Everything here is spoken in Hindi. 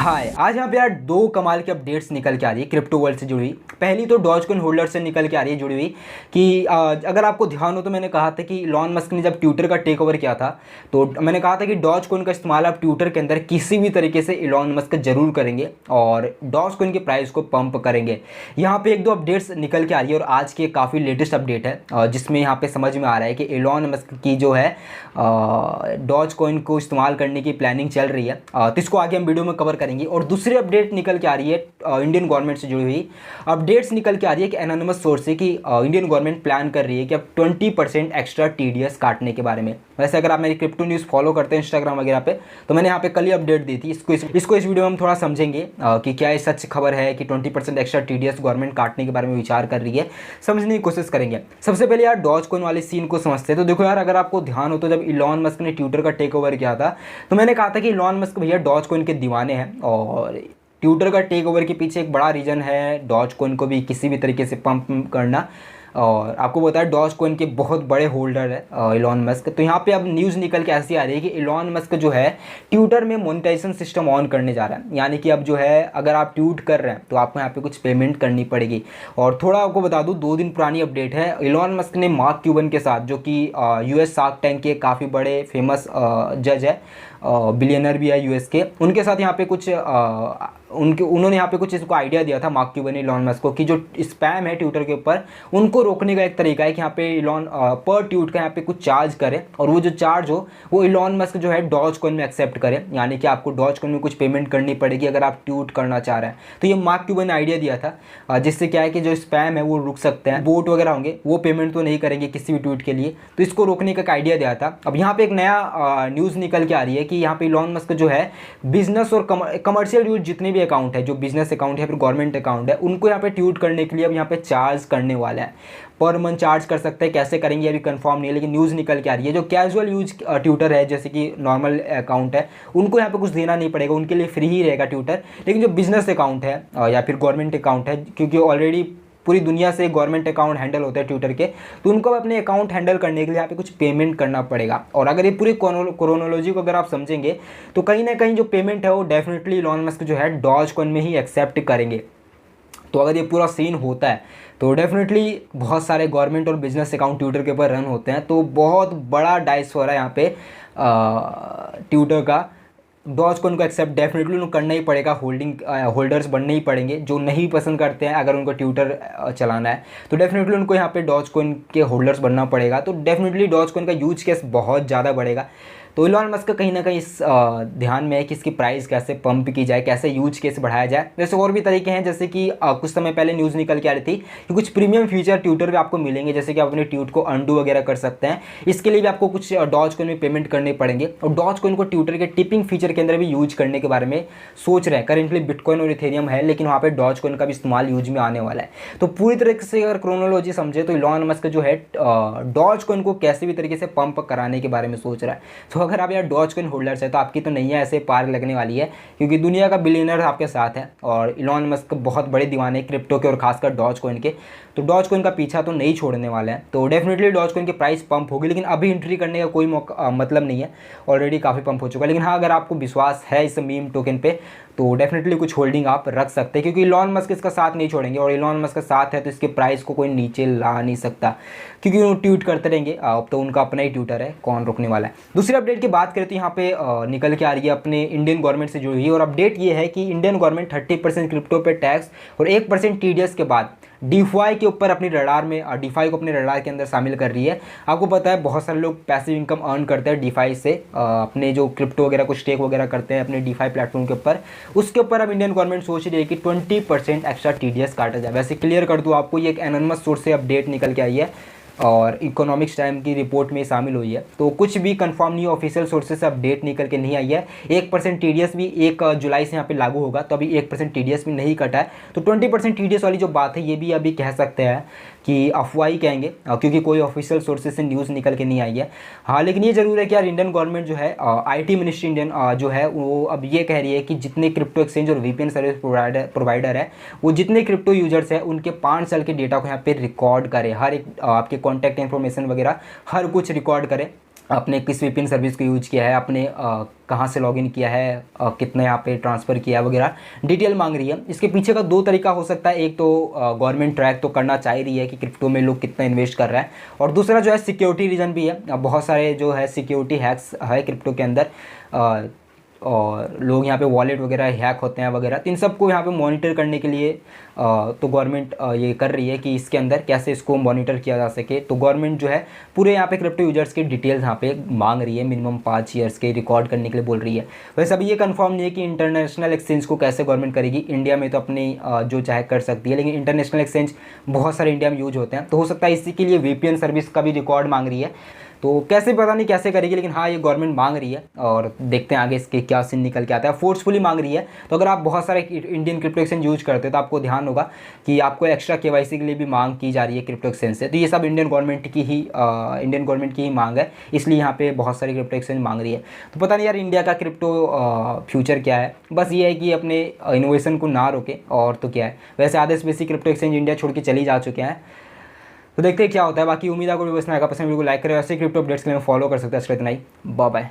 हाय, आज यहाँ पे यार दो कमाल की अपडेट्स निकल के आ रही है क्रिप्टो वर्ल्ड से जुड़ी हुई। पहली तो डॉजकॉइन होल्डर से निकल के आ रही है जुड़ी हुई कि अगर आपको ध्यान हो तो मैंने कहा था कि इलॉन मस्क ने जब ट्विटर का टेक ओवर किया था तो मैंने कहा था कि डॉजकॉइन का इस्तेमाल आप ट्विटर के अंदर किसी भी तरीके से इलॉन मस्क जरूर करेंगे और डॉजकॉइन के प्राइस को पंप करेंगे। यहाँ पे एक दो अपडेट्स निकल के आ रही है और आज की काफ़ी लेटेस्ट अपडेट है जिसमें यहाँ पे समझ में आ रहा है कि इलॉन मस्क की जो है डॉजकॉइन को इस्तेमाल करने की प्लानिंग चल रही है। तो इसको आगे हम वीडियो में कवर करेंगे। और दूसरी अपडेट निकल के आ रही है इंडियन गवर्नमेंट से जुड़ी हुई अपडेट्स निकल के आ रही है कि एनोनिमस सोर्स से कि इंडियन गवर्नमेंट प्लान कर रही है कि अब 20% एक्स्ट्रा टीडीएस काटने के बारे में। वैसे अगर आप मेरी क्रिप्टो न्यूज़ फॉलो करते हैं इंस्टाग्राम वगैरह पे तो मैंने यहाँ पे कल ही अपडेट दी थी। इसको इस वीडियो में हम थोड़ा समझेंगे कि क्या ये सच खबर है कि 20% एक्स्ट्रा टीडीएस गवर्नमेंट काटने के बारे में विचार कर रही है, समझने की कोशिश करेंगे। सबसे पहले यार डॉजकॉइन वाले सीन को समझते हैं। तो देखो यार, अगर आपको ध्यान हो तो जब इलॉन मस्क ने ट्विटर का टेक ओवर किया था तो मैंने कहा था कि इलॉन मस्क भैया डॉजकॉइन के दीवाने हैं और ट्विटर का टेक ओवर के पीछे एक बड़ा रीज़न है डॉजकॉइन को भी किसी भी तरीके से पंप करना। और आपको पता है डॉजकॉइन के बहुत बड़े होल्डर है इलॉन मस्क। तो यहाँ पे अब न्यूज़ निकल के ऐसी आ रही है कि इलॉन मस्क जो है ट्विटर में मोनेटाइजेशन सिस्टम ऑन करने जा रहा है। यानी कि अब जो है अगर आप ट्वीट कर रहे हैं तो आपको यहाँ पे कुछ पेमेंट करनी पड़ेगी। और थोड़ा आपको बता दूँ, 2 दिन पुरानी अपडेट है। इलॉन मस्क ने मार्क क्यूबन के साथ, जो कि यूएस शार्क टैंक के काफ़ी बड़े फेमस जज है, बिलियनर भी है यूएस के, उनके साथ यहाँ पे कुछ उन्होंने यहाँ पे कुछ इसको आइडिया दिया था मार्क क्यूबन ने इलॉन मस्क को कि जो स्पैम है ट्विटर के ऊपर उनको रोकने का एक तरीका है कि यहाँ पे इलॉन पर ट्वीट का यहाँ पे कुछ चार्ज करे और वो जो चार्ज हो वो इलॉन मस्क जो है डॉजकॉइन में एक्सेप्ट करे। यानी कि आपको डॉजकॉइन में कुछ पेमेंट करनी पड़ेगी अगर आप ट्वीट करना चाह रहे हैं। तो ये मार्क क्यूबन ने आइडिया दिया था जिससे क्या है कि जो स्पैम है वो रुक सकते हैं। बोट वगैरह होंगे वो पेमेंट तो नहीं करेंगे किसी भी ट्वीट के लिए, तो इसको रोकने का एक आइडिया दिया था। अब यहाँ पे एक नया न्यूज़ निकल के आ रही है कि यहाँ पे इलॉन मस्क जो है बिजनेस और कमर्शियल यूज जितने भी अकाउंट है, जो बिजनेस अकाउंट है फिर गवर्नमेंट अकाउंट है, उनको यहाँ पे ट्वीट करने के लिए अब यहाँ पे चार्ज करने वाला है। पर मंथ चार्ज कर सकते हैं, कैसे करेंगे अभी कंफर्म नहीं है, लेकिन न्यूज़ निकल के आ रही है। जो कैजुअल यूज ट्विटर है जैसे कि नॉर्मल अकाउंट है उनको यहाँ पे कुछ देना नहीं पड़ेगा, उनके लिए फ्री ही रहेगा ट्विटर। लेकिन जो बिजनेस अकाउंट है या फिर गवर्नमेंट अकाउंट है, क्योंकि ऑलरेडी पूरी दुनिया से गवर्नमेंट अकाउंट हैंडल होते हैं ट्विटर के, तो उनको अपने अकाउंट हैंडल करने के लिए यहाँ पे कुछ पेमेंट करना पड़ेगा। और अगर ये पूरी क्रोनोलॉजी को अगर आप समझेंगे तो कहीं ना कहीं जो पेमेंट है वो डेफिनेटली इलॉन मस्क जो है डॉजकॉइन में ही एक्सेप्ट करेंगे। तो अगर ये पूरा सीन होता है तो डेफिनेटली बहुत सारे गवर्नमेंट और बिजनेस अकाउंट ट्विटर के ऊपर रन होते हैं, तो बहुत बड़ा डाइस हो रहा है यहाँ पे ट्विटर का। डॉजकॉइन को एक्सेप्ट डेफिनेटली उनको करना ही पड़ेगा, होल्डर्स बनने ही पड़ेंगे। जो नहीं पसंद करते हैं अगर उनको ट्विटर चलाना है तो डेफिनेटली उनको यहाँ पे डॉजकॉइन के होल्डर्स बनना पड़ेगा। तो डेफिनेटली डॉजकॉइन का यूज केस बहुत ज़्यादा बढ़ेगा। तो इलॉन मस्क का कहीं ना कहीं इस ध्यान में है कि इसकी प्राइस कैसे पंप की जाए, कैसे यूज केस बढ़ाया जाए। जैसे और भी तरीके हैं, जैसे कि कुछ समय पहले न्यूज़ निकल के आ रही थी कि कुछ प्रीमियम फीचर ट्विटर पे आपको मिलेंगे, जैसे कि आप अपने ट्वीट को अंडू वगैरह कर सकते हैं। इसके लिए भी आपको कुछ डॉजकॉइन में पेमेंट करने पड़ेंगे। और डॉजकॉइन को ट्विटर के टिपिंग फीचर के अंदर भी यूज करने के बारे में सोच रहे हैं। करेंटली बिटकॉइन और इथेरियम है, लेकिन वहाँ पर डॉजकॉइन का भी इस्तेमाल यूज में आने वाला है। तो पूरी तरीके से अगर क्रोनोलॉजी समझे तो इलॉन मस्क जो है डॉजकॉइन को कैसे भी तरीके से पंप कराने के बारे में सोच रहा है। तो अगर आप यार डॉजकॉइन होल्डर्स है तो आपकी तो नहीं है ऐसे पार लगने वाली है, क्योंकि दुनिया का बिलियनर आपके साथ है और इलॉन मस्क बहुत बड़े दीवाने क्रिप्टो के और खासकर डॉजकॉइन के। तो डॉजकॉइन का पीछा तो नहीं छोड़ने वाले हैं। तो डेफिनेटली डॉजकॉइन की प्राइस पंप होगी, लेकिन अभी एंट्री करने का कोई मतलब नहीं है, ऑलरेडी काफ़ी पंप हो चुका है। लेकिन हाँ, अगर आपको विश्वास है इस मीम टोकन पे तो डेफिनेटली कुछ होल्डिंग आप रख सकते हैं, क्योंकि इलॉन मस्क इसका साथ नहीं छोड़ेंगे और इलॉन मस्क का साथ है तो इसके प्राइस को कोई नीचे ला नहीं सकता, क्योंकि वो ट्वीट करते रहेंगे। अब तो उनका अपना ही ट्विटर है, कौन रोकने वाला है। दूसरी अपडेट की बात करें तो यहाँ पे निकल के आ रही है अपने इंडियन गवर्नमेंट से जुड़ी हुई, और अपडेट ये है कि इंडियन गवर्नमेंट 30% क्रिप्टो पे टैक्स और 1% टीडीएस के बाद डीफाई के ऊपर अपनी रडार में डीफाई को अपने रडार के अंदर शामिल कर रही है। आपको पता है बहुत सारे लोग पैसिव इनकम अर्न करते हैं डीफाई से, अपने जो क्रिप्टो वगैरह को स्टेक वगैरह करते हैं अपने डीफाई प्लेटफॉर्म के ऊपर, उसके ऊपर अब इंडियन गवर्नमेंट सोच रही है कि 20% एक्स्ट्रा टीडीएस काटा जाए। वैसे क्लियर कर दूँ आपको, ये एक एनोनिमस सोर्स से अपडेट निकल के आई है और इकोनॉमिक्स टाइम की रिपोर्ट में शामिल हुई है। तो कुछ भी कंफर्म नहीं, ऑफिशियल सोर्सेज से अपडेट निकल के नहीं आई है। 1% टीडीएस भी 1 जुलाई से यहाँ पे लागू होगा, तो अभी 1% टीडीएस भी नहीं कटा है। तो 20% टीडीएस वाली जो बात है ये भी अभी कह सकते हैं कि अफवाह ही कहेंगे, क्योंकि कोई ऑफिशियल सोर्सेज से न्यूज़ निकल के नहीं आई है। हाँ, लेकिन ये जरूर है कि यार इंडियन गवर्नमेंट जो है आईटी मिनिस्ट्री इंडियन जो है वो अब ये कह रही है कि जितने क्रिप्टो एक्सचेंज और वीपीएन सर्विस प्रोवाइडर है वो जितने क्रिप्टो यूजर्स है उनके 5 साल के डेटा को यहाँ पे रिकॉर्ड करे, हर एक आपके कॉन्टैक्ट इन्फॉर्मेशन वगैरह हर कुछ रिकॉर्ड करे। आपने किस VPN सर्विस को यूज किया है, आपने कहाँ से लॉगिन किया है, कितने यहाँ पे ट्रांसफ़र किया वगैरह डिटेल मांग रही है। इसके पीछे का दो तरीका हो सकता है, एक तो गवर्नमेंट ट्रैक तो करना चाह रही है कि क्रिप्टो में लोग कितना इन्वेस्ट कर रहे हैं, और दूसरा जो है सिक्योरिटी रीज़न भी है। बहुत सारे जो है सिक्योरिटी हैक्स है क्रिप्टो के अंदर, और लोग यहाँ पे वॉलेट वगैरह हैक होते हैं वगैरह, तो इन सबको यहाँ पे मॉनिटर करने के लिए तो गवर्नमेंट ये कर रही है कि इसके अंदर कैसे इसको मॉनिटर किया जा सके। तो गवर्नमेंट जो है पूरे यहाँ पे क्रिप्टो यूजर्स की डिटेल्स यहाँ पे मांग रही है, मिनिमम 5 ईयर्स के रिकॉर्ड करने के लिए बोल रही है। वैसे अभी ये कंफर्म नहीं है कि इंटरनेशनल एक्सचेंज को कैसे गवर्नमेंट करेगी। इंडिया में तो अपनी जो चाहे कर सकती है, लेकिन इंटरनेशनल एक्सचेंज बहुत सारे इंडिया में यूज होते हैं, तो हो सकता है इसी के लिए VPN सर्विस का भी रिकॉर्ड मांग रही है। तो कैसे पता नहीं कैसे करेगी, लेकिन हाँ ये गवर्नमेंट मांग रही है, और देखते हैं आगे इसके क्या सीन निकल के आता है। फोर्सफुली मांग रही है। तो अगर आप बहुत सारे इंडियन क्रिप्टो एक्सचेंज यूज करते हो तो आपको ध्यान होगा कि आपको एक्स्ट्रा KYC के लिए भी मांग की जा रही है क्रिप्टो एक्सचेंज से। तो ये सब इंडियन गवर्नमेंट की ही मांग है, इसलिए यहाँ पे बहुत सारी क्रिप्टो एक्सचेंज मांग रही है। तो पता नहीं यार इंडिया का क्रिप्टो फ्यूचर क्या है। बस ये है कि अपने इनोवेशन को ना रोके, और तो क्या है। वैसे आधे से बेसिक क्रिप्टो एक्सचेंज इंडिया छोड़ के चली जा चुके हैं, तो देखते हैं क्या होता है। बाकी उम्मीद है आपको वीडियो पसंद आएगा। पसंद वीडियो को लाइक करें, ऐसे क्रिप्टो अपडेट्स के लिए फॉलो कर सकते हैं। इतना ही, बाय बाय।